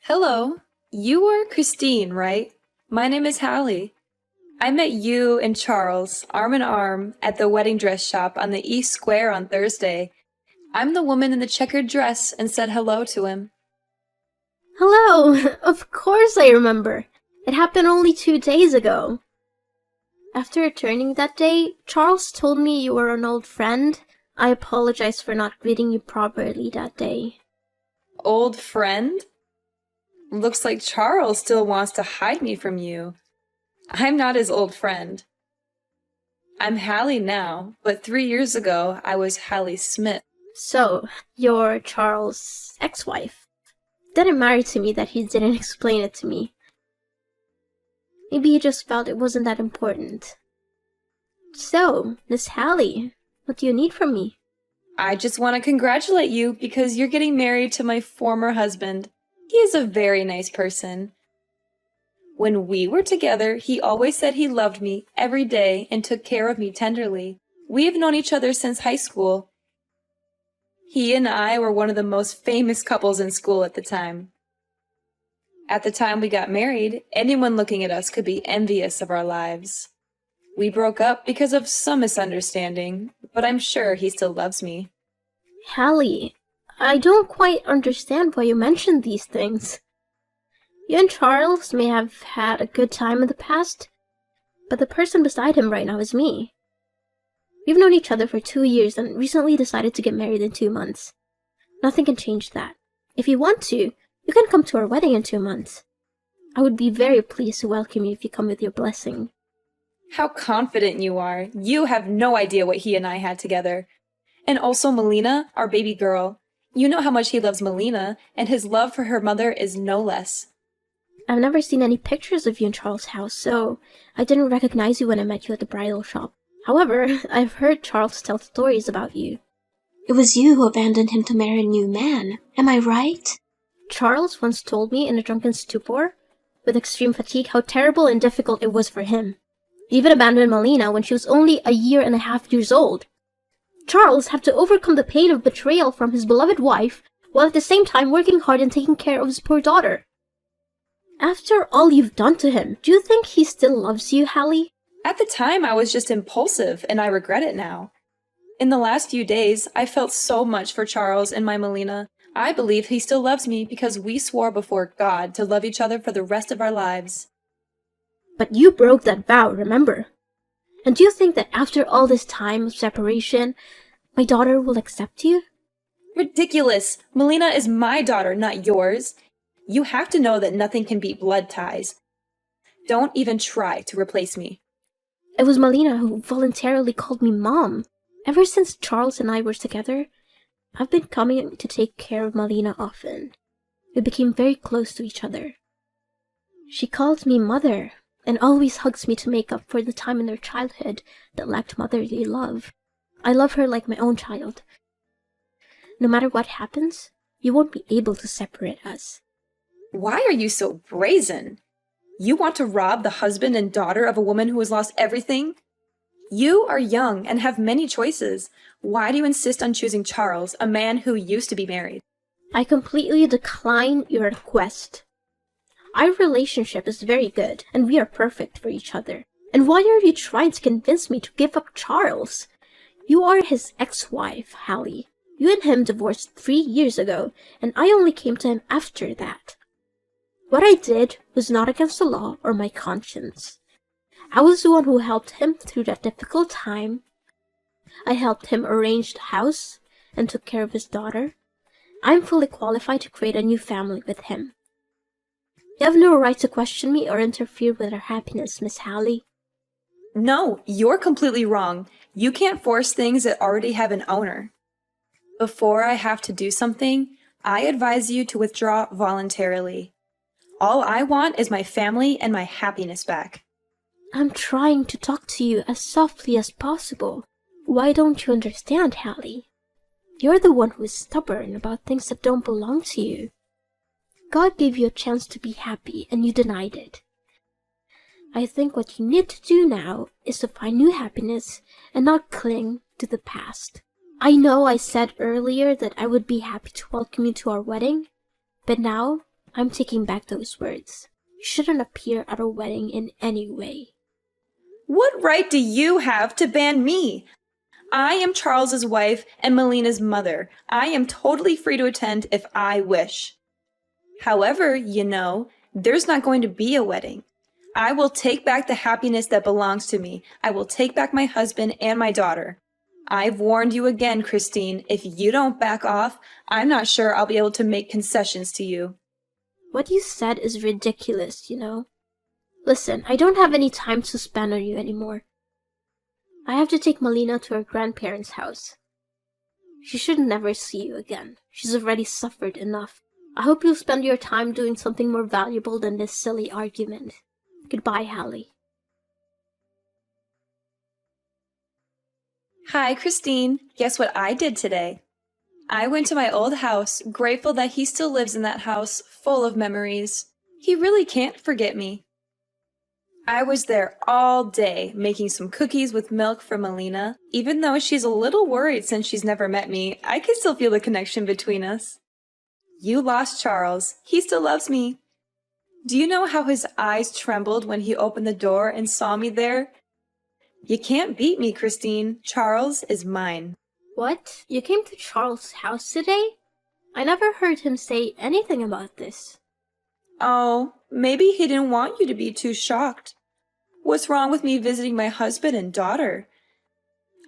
Hello, you are Christine, right? My name is Hallie. I met you and Charles arm in arm at the wedding dress shop on the East Square on Thursday. I'm the woman in the checkered dress and said hello to him. Hello! Of course I remember. It happened only 2 days ago. After returning that day, Charles told me you were an old friend. I apologize for not greeting you properly that day. Old friend? Looks like Charles still wants to hide me from you. I'm not his old friend. I'm Hallie now, but 3 years ago I was Hallie Smith. So, you're Charles' ex-wife. Didn't matter to me that he didn't explain it to me. Maybe he just felt it wasn't that important. So, Miss Hallie, what do you need from me? I just want to congratulate you because you're getting married to my former husband. He is a very nice person. When we were together, he always said he loved me every day and took care of me tenderly. We have known each other since high school. He and I were one of the most famous couples in school at the time. At the time we got married, anyone looking at us could be envious of our lives. We broke up because of some misunderstanding, but I'm sure he still loves me. Hallie, I don't quite understand why you mentioned these things. You and Charles may have had a good time in the past, but the person beside him right now is me. We've known each other for 2 years and recently decided to get married in 2 months. Nothing can change that. If you want to, you can come to our wedding in 2 months. I would be very pleased to welcome you if you come with your blessing. How confident you are. You have no idea what he and I had together. And also Melina, our baby girl. You know how much he loves Melina, and his love for her mother is no less. I've never seen any pictures of you in Charles' house, so I didn't recognize you when I met you at the bridal shop. However, I've heard Charles tell stories about you. It was you who abandoned him to marry a new man. Am I right? Charles once told me in a drunken stupor, with extreme fatigue, how terrible and difficult it was for him. He even abandoned Melina when she was only 1.5 years old. Charles had to overcome the pain of betrayal from his beloved wife, while at the same time working hard and taking care of his poor daughter. After all you've done to him, do you think he still loves you, Hallie? At the time, I was just impulsive, and I regret it now. In the last few days, I felt so much for Charles and my Melina. I believe he still loves me because we swore before God to love each other for the rest of our lives. But you broke that vow, remember? And do you think that after all this time of separation, my daughter will accept you? Ridiculous! Melina is my daughter, not yours. You have to know that nothing can beat blood ties. Don't even try to replace me. It was Melina who voluntarily called me Mom. Ever since Charles and I were together, I've been coming to take care of Melina often. We became very close to each other. She calls me Mother, and always hugs me to make up for the time in her childhood that lacked motherly love. I love her like my own child. No matter what happens, you won't be able to separate us. Why are you so brazen? You want to rob the husband and daughter of a woman who has lost everything? You are young and have many choices. Why do you insist on choosing Charles, a man who used to be married? I completely decline your request. Our relationship is very good, and we are perfect for each other. And why are you trying to convince me to give up Charles? You are his ex-wife, Hallie. You and him divorced 3 years ago, and I only came to him after that. What I did was not against the law or my conscience. I was the one who helped him through that difficult time. I helped him arrange the house and took care of his daughter. I'm fully qualified to create a new family with him. You have no right to question me or interfere with our happiness, Miss Hallie. No, you're completely wrong. You can't force things that already have an owner. Before I have to do something, I advise you to withdraw voluntarily. All I want is my family and my happiness back. I'm trying to talk to you as softly as possible. Why don't you understand, Hallie? You're the one who is stubborn about things that don't belong to you. God gave you a chance to be happy, and you denied it. I think what you need to do now is to find new happiness and not cling to the past. I know I said earlier that I would be happy to welcome you to our wedding, but now I'm taking back those words. You shouldn't appear at a wedding in any way. What right do you have to ban me? I am Charles's wife and Melina's mother. I am totally free to attend if I wish. However, there's not going to be a wedding. I will take back the happiness that belongs to me. I will take back my husband and my daughter. I've warned you again, Christine. If you don't back off, I'm not sure I'll be able to make concessions to you. What you said is ridiculous, Listen, I don't have any time to spend on you anymore. I have to take Melina to her grandparents' house. She should never see you again. She's already suffered enough. I hope you'll spend your time doing something more valuable than this silly argument. Goodbye, Hallie. Hi, Christine. Guess what I did today? I went to my old house, grateful that he still lives in that house, full of memories. He really can't forget me. I was there all day, making some cookies with milk for Melina. Even though she's a little worried since she's never met me, I can still feel the connection between us. You lost Charles. He still loves me. Do you know how his eyes trembled when he opened the door and saw me there? You can't beat me, Christine. Charles is mine. What? You came to Charles' house today? I never heard him say anything about this. Oh, maybe he didn't want you to be too shocked. What's wrong with me visiting my husband and daughter?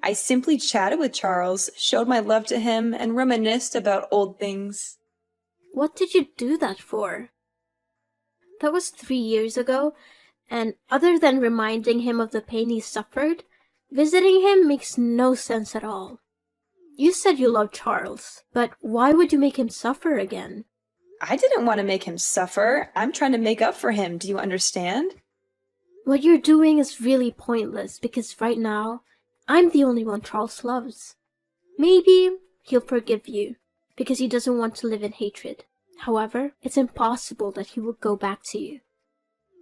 I simply chatted with Charles, showed my love to him, and reminisced about old things. What did you do that for? That was 3 years ago, and other than reminding him of the pain he suffered, visiting him makes no sense at all. You said you loved Charles, but why would you make him suffer again? I didn't want to make him suffer. I'm trying to make up for him. Do you understand? What you're doing is really pointless because right now, I'm the only one Charles loves. Maybe he'll forgive you because he doesn't want to live in hatred. However, it's impossible that he will go back to you.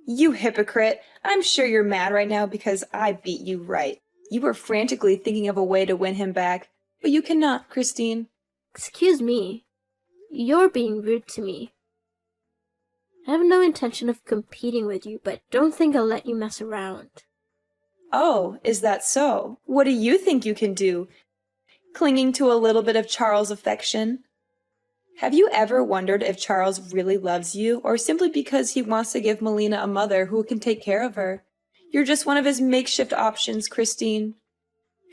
You hypocrite. I'm sure you're mad right now because I beat you right. You were frantically thinking of a way to win him back, but you cannot, Christine. Excuse me. You're being rude to me. I have no intention of competing with you, but don't think I'll let you mess around. Oh, is that so? What do you think you can do? Clinging to a little bit of Charles' affection? Have you ever wondered if Charles really loves you, or simply because he wants to give Melina a mother who can take care of her? You're just one of his makeshift options, Christine.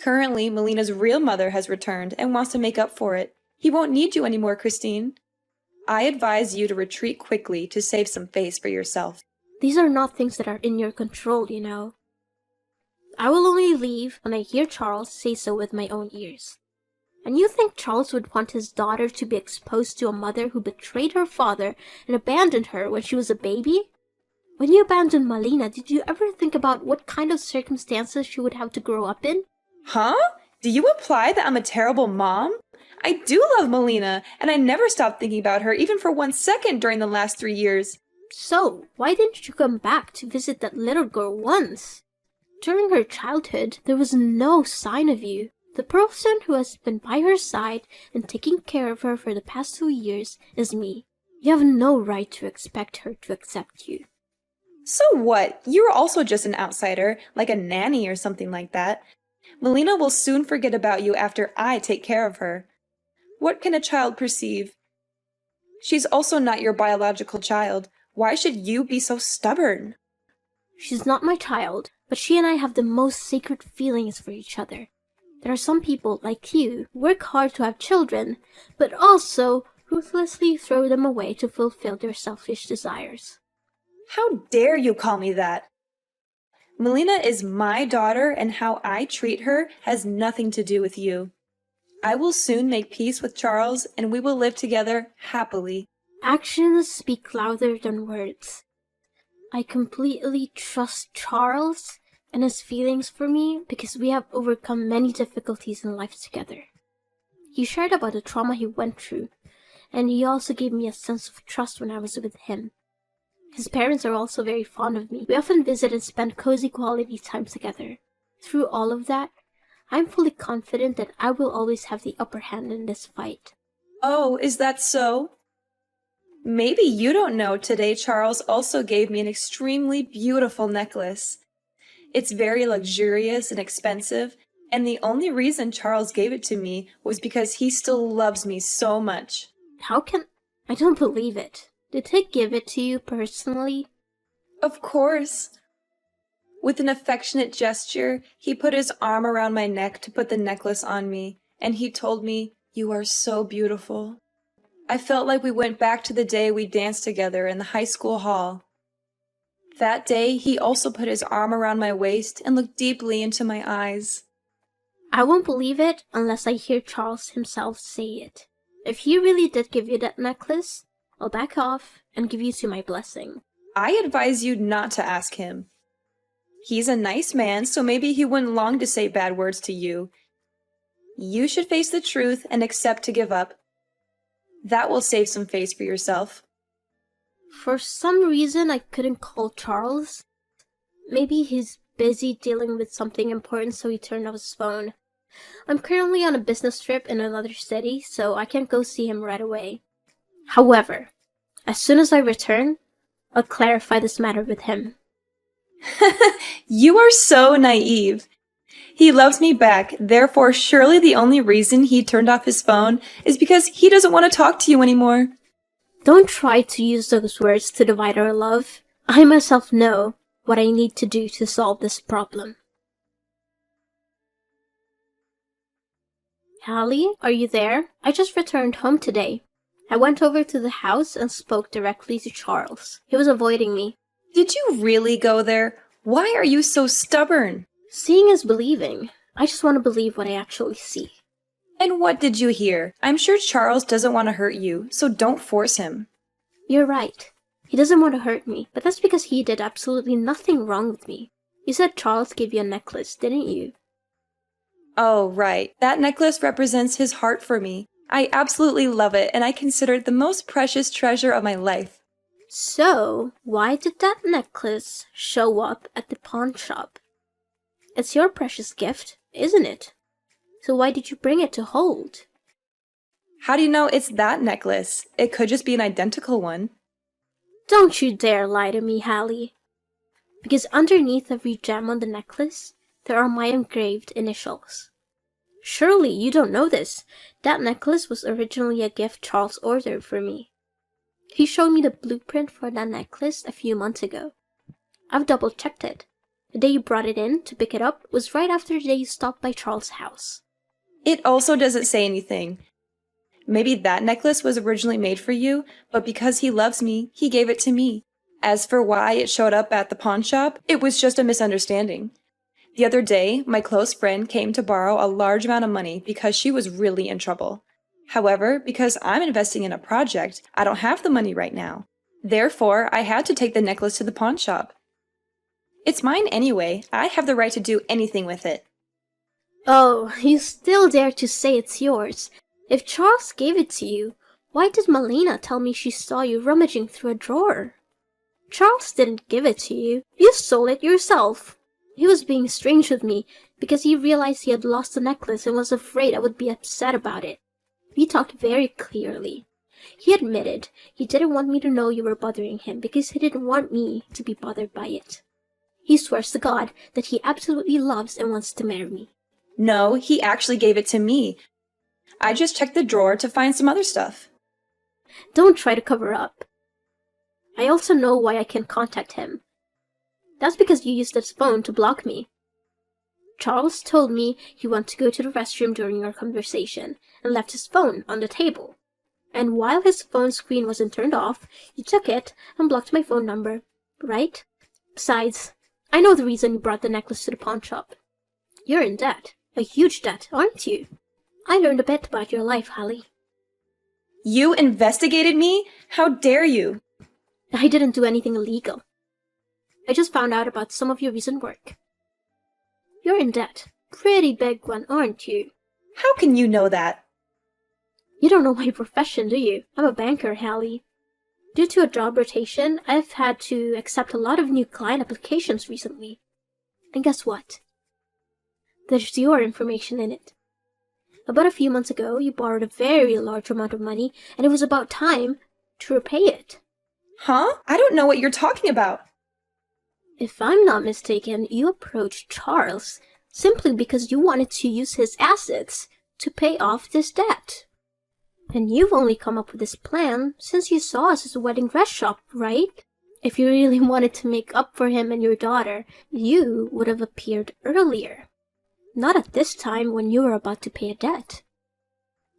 Currently, Melina's real mother has returned and wants to make up for it. He won't need you anymore, Christine. I advise you to retreat quickly to save some face for yourself. These are not things that are in your control, I will only leave when I hear Charles say so with my own ears. And you think Charles would want his daughter to be exposed to a mother who betrayed her father and abandoned her when she was a baby? When you abandoned Melina, did you ever think about what kind of circumstances she would have to grow up in? Huh? Do you imply that I'm a terrible mom? I do love Melina, and I never stopped thinking about her even for 1 second during the last 3 years. So, why didn't you come back to visit that little girl once? During her childhood, there was no sign of you. The person who has been by her side and taking care of her for the past 2 years is me. You have no right to expect her to accept you. So what? You're also just an outsider, like a nanny or something like that. Melina will soon forget about you after I take care of her. What can a child perceive? She's also not your biological child. Why should you be so stubborn? She's not my child, but she and I have the most sacred feelings for each other. There are some people, like you, who work hard to have children, but also ruthlessly throw them away to fulfill their selfish desires. How dare you call me that? Melina is my daughter, and how I treat her has nothing to do with you. I will soon make peace with Charles, and we will live together happily. Actions speak louder than words. I completely trust Charles and his feelings for me because we have overcome many difficulties in life together. He shared about the trauma he went through, and he also gave me a sense of trust when I was with him. His parents are also very fond of me. We often visit and spend cozy quality time together. Through all of that, I'm fully confident that I will always have the upper hand in this fight. Oh, is that so? Maybe you don't know today Charles also gave me an extremely beautiful necklace. It's very luxurious and expensive, and the only reason Charles gave it to me was because he still loves me so much. I don't believe it. Did he give it to you personally? Of course. With an affectionate gesture, he put his arm around my neck to put the necklace on me, and he told me, "You are so beautiful." I felt like we went back to the day we danced together in the high school hall. That day, he also put his arm around my waist and looked deeply into my eyes. I won't believe it unless I hear Charles himself say it. If he really did give you that necklace, I'll back off and give you to my blessing. I advise you not to ask him. He's a nice man, so maybe he wouldn't long to say bad words to you. You should face the truth and accept to give up. That will save some face for yourself. For some reason, I couldn't call Charles. Maybe he's busy dealing with something important, so he turned off his phone. I'm currently on a business trip in another city, so I can't go see him right away. However, as soon as I return, I'll clarify this matter with him. You are so naive. He loves me back, therefore surely the only reason he turned off his phone is because he doesn't want to talk to you anymore. Don't try to use those words to divide our love. I myself know what I need to do to solve this problem. Hallie, are you there? I just returned home today. I went over to the house and spoke directly to Charles. He was avoiding me. Did you really go there? Why are you so stubborn? Seeing is believing. I just want to believe what I actually see. And what did you hear? I'm sure Charles doesn't want to hurt you, so don't force him. You're right. He doesn't want to hurt me, but that's because he did absolutely nothing wrong with me. You said Charles gave you a necklace, didn't you? Oh, right. That necklace represents his heart for me. I absolutely love it, and I consider it the most precious treasure of my life. So, why did that necklace show up at the pawn shop? It's your precious gift, isn't it? So why did you bring it to hold? How do you know it's that necklace? It could just be an identical one. Don't you dare lie to me, Hallie. Because underneath every gem on the necklace, there are my engraved initials. Surely you don't know this. That necklace was originally a gift Charles ordered for me. He showed me the blueprint for that necklace a few months ago. I've double-checked it. The day you brought it in to pick it up was right after the day you stopped by Charles' house. It also doesn't say anything. Maybe that necklace was originally made for you, but because he loves me, he gave it to me. As for why it showed up at the pawn shop, it was just a misunderstanding. The other day, my close friend came to borrow a large amount of money because she was really in trouble. However, because I'm investing in a project, I don't have the money right now. Therefore, I had to take the necklace to the pawn shop. It's mine anyway. I have the right to do anything with it. Oh, you still dare to say it's yours. If Charles gave it to you, why did Malina tell me she saw you rummaging through a drawer? Charles didn't give it to you. You stole it yourself. He was being strange with me because he realized he had lost the necklace and was afraid I would be upset about it. We talked very clearly. He admitted he didn't want me to know you were bothering him because he didn't want me to be bothered by it. He swears to God that he absolutely loves and wants to marry me. No, he actually gave it to me. I just checked the drawer to find some other stuff. Don't try to cover up. I also know why I can't contact him. That's because you used his phone to block me. Charles told me he went to go to the restroom during our conversation and left his phone on the table. And while his phone screen wasn't turned off, you took it and blocked my phone number, right? Besides, I know the reason you brought the necklace to the pawn shop. You're in debt. A huge debt, aren't you? I learned a bit about your life, Hallie. You investigated me? How dare you? I didn't do anything illegal. I just found out about some of your recent work. You're in debt. Pretty big one, aren't you? How can you know that? You don't know my profession, do you? I'm a banker, Hallie. Due to a job rotation, I've had to accept a lot of new client applications recently. And guess what? There's your information in it. About a few months ago, you borrowed a very large amount of money, and it was about time to repay it. Huh? I don't know what you're talking about. If I'm not mistaken, you approached Charles simply because you wanted to use his assets to pay off this debt. And you've only come up with this plan since you saw us as a wedding dress shop, right? If you really wanted to make up for him and your daughter, you would have appeared earlier. Not at this time when you were about to pay a debt.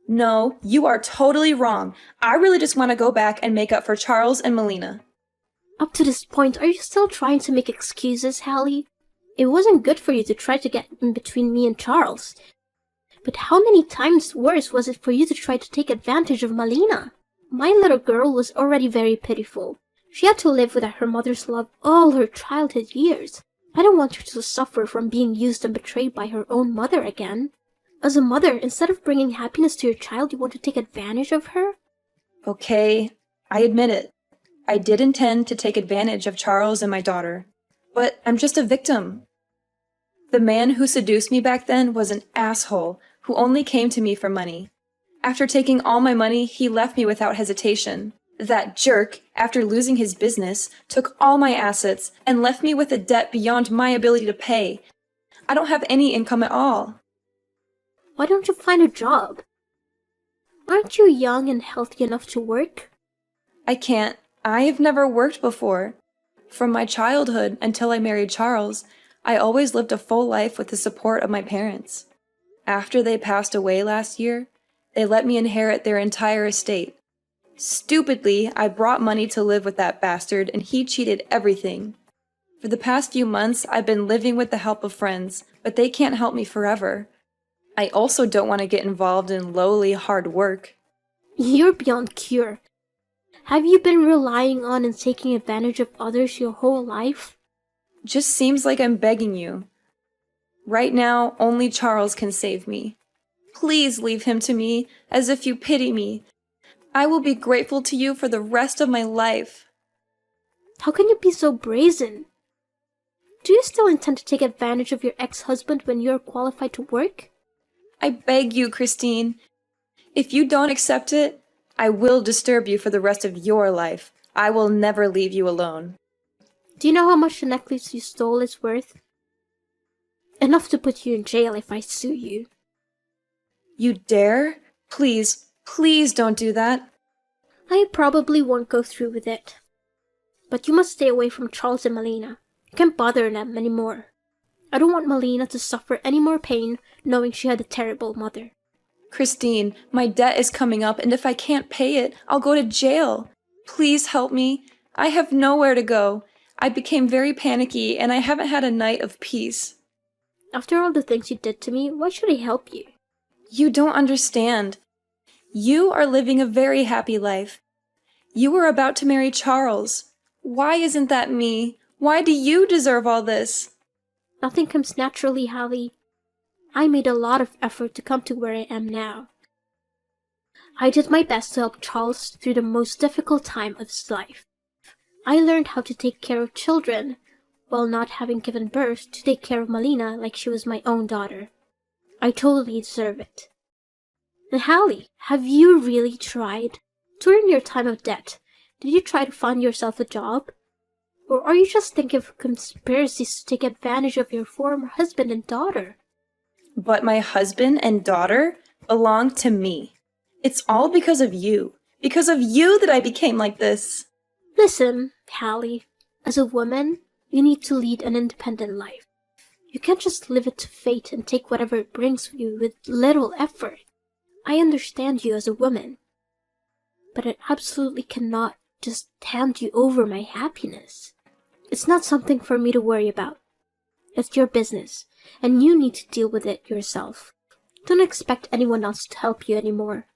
No, you are totally wrong. I really just want to go back and make up for Charles and Melina. Up to this point, are you still trying to make excuses, Hallie? It wasn't good for you to try to get in between me and Charles. But how many times worse was it for you to try to take advantage of Melina? My little girl was already very pitiful. She had to live without her mother's love all her childhood years. I don't want her to suffer from being used and betrayed by her own mother again. As a mother, instead of bringing happiness to your child, you want to take advantage of her? Okay, I admit it. I did intend to take advantage of Charles and my daughter. But I'm just a victim. The man who seduced me back then was an asshole who only came to me for money. After taking all my money, he left me without hesitation. That jerk, after losing his business, took all my assets and left me with a debt beyond my ability to pay. I don't have any income at all. Why don't you find a job? Aren't you young and healthy enough to work? I can't. I have never worked before. From my childhood until I married Charles, I always lived a full life with the support of my parents. After they passed away last year, they let me inherit their entire estate. Stupidly, I brought money to live with that bastard, and he cheated everything. For the past few months, I've been living with the help of friends, but they can't help me forever. I also don't want to get involved in lowly, hard work. You're beyond cure. Have you been relying on and taking advantage of others your whole life? Just seems like I'm begging you. Right now, only Charles can save me. Please leave him to me, as if you pity me. I will be grateful to you for the rest of my life. How can you be so brazen? Do you still intend to take advantage of your ex-husband when you're qualified to work? I beg you, Christine. If you don't accept it, I will disturb you for the rest of your life. I will never leave you alone. Do you know how much the necklace you stole is worth? Enough to put you in jail if I sue you. You dare? Please, please don't do that. I probably won't go through with it. But you must stay away from Charles and Melina. You can't bother them anymore. I don't want Melina to suffer any more pain knowing she had a terrible mother. Christine, my debt is coming up, and if I can't pay it, I'll go to jail. Please help me. I have nowhere to go. I became very panicky, and I haven't had a night of peace. After all the things you did to me, why should I help you? You don't understand. You are living a very happy life. You are about to marry Charles. Why isn't that me? Why do you deserve all this? Nothing comes naturally, Hallie. I made a lot of effort to come to where I am now. I did my best to help Charles through the most difficult time of his life. I learned how to take care of children, while not having given birth to take care of Melina like she was my own daughter. I totally deserve it. And Hallie, have you really tried? During your time of debt, did you try to find yourself a job? Or are you just thinking of conspiracies to take advantage of your former husband and daughter? But my husband and daughter belong to me. It's all because of you. Because of you that I became like this. Listen, Hallie, as a woman, you need to lead an independent life. You can't just leave it to fate and take whatever it brings you with little effort. I understand you as a woman, but I absolutely cannot just hand you over my happiness. It's not something for me to worry about. It's your business, and you need to deal with it yourself. Don't expect anyone else to help you anymore.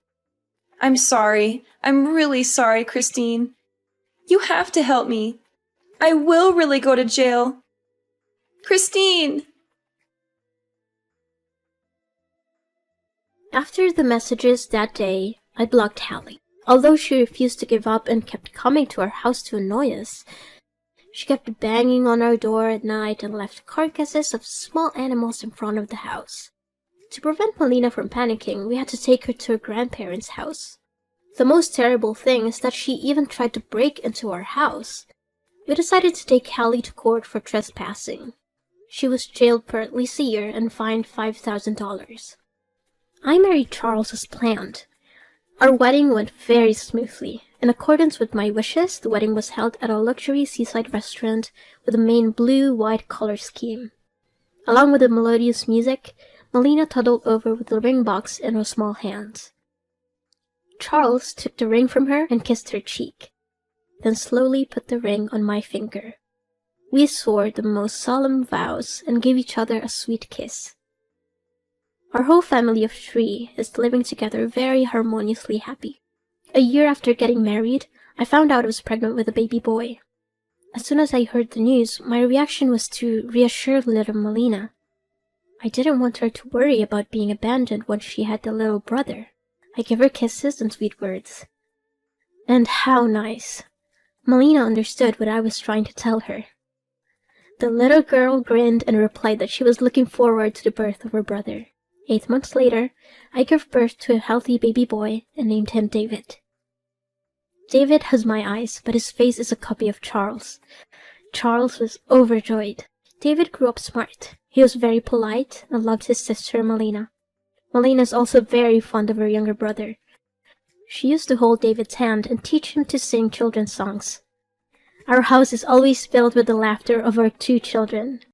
I'm sorry. I'm really sorry, Christine. You have to help me. I will really go to jail. Christine! After the messages that day, I blocked Hallie. Although she refused to give up and kept coming to our house to annoy us, she kept banging on our door at night and left carcasses of small animals in front of the house. To prevent Melina from panicking, we had to take her to her grandparents' house. The most terrible thing is that she even tried to break into our house. We decided to take Callie to court for trespassing. She was jailed for at least a year and fined $5,000. I married Charles as planned. Our wedding went very smoothly. In accordance with my wishes, the wedding was held at a luxury seaside restaurant with a main blue-white color scheme. Along with the melodious music, Melina toddled over with the ring box in her small hands. Charles took the ring from her and kissed her cheek, then slowly put the ring on my finger. We swore the most solemn vows and gave each other a sweet kiss. Our whole family of 3 is living together very harmoniously happy. A year after getting married, I found out I was pregnant with a baby boy. As soon as I heard the news, my reaction was to reassure little Melina. I didn't want her to worry about being abandoned once she had the little brother. I gave her kisses and sweet words. And how nice! Melina understood what I was trying to tell her. The little girl grinned and replied that she was looking forward to the birth of her brother. 8 months later, I gave birth to a healthy baby boy and named him David. David has my eyes, but his face is a copy of Charles. Charles was overjoyed. David grew up smart. He was very polite and loved his sister Melina. Melina is also very fond of her younger brother. She used to hold David's hand and teach him to sing children's songs. Our house is always filled with the laughter of our 2 children.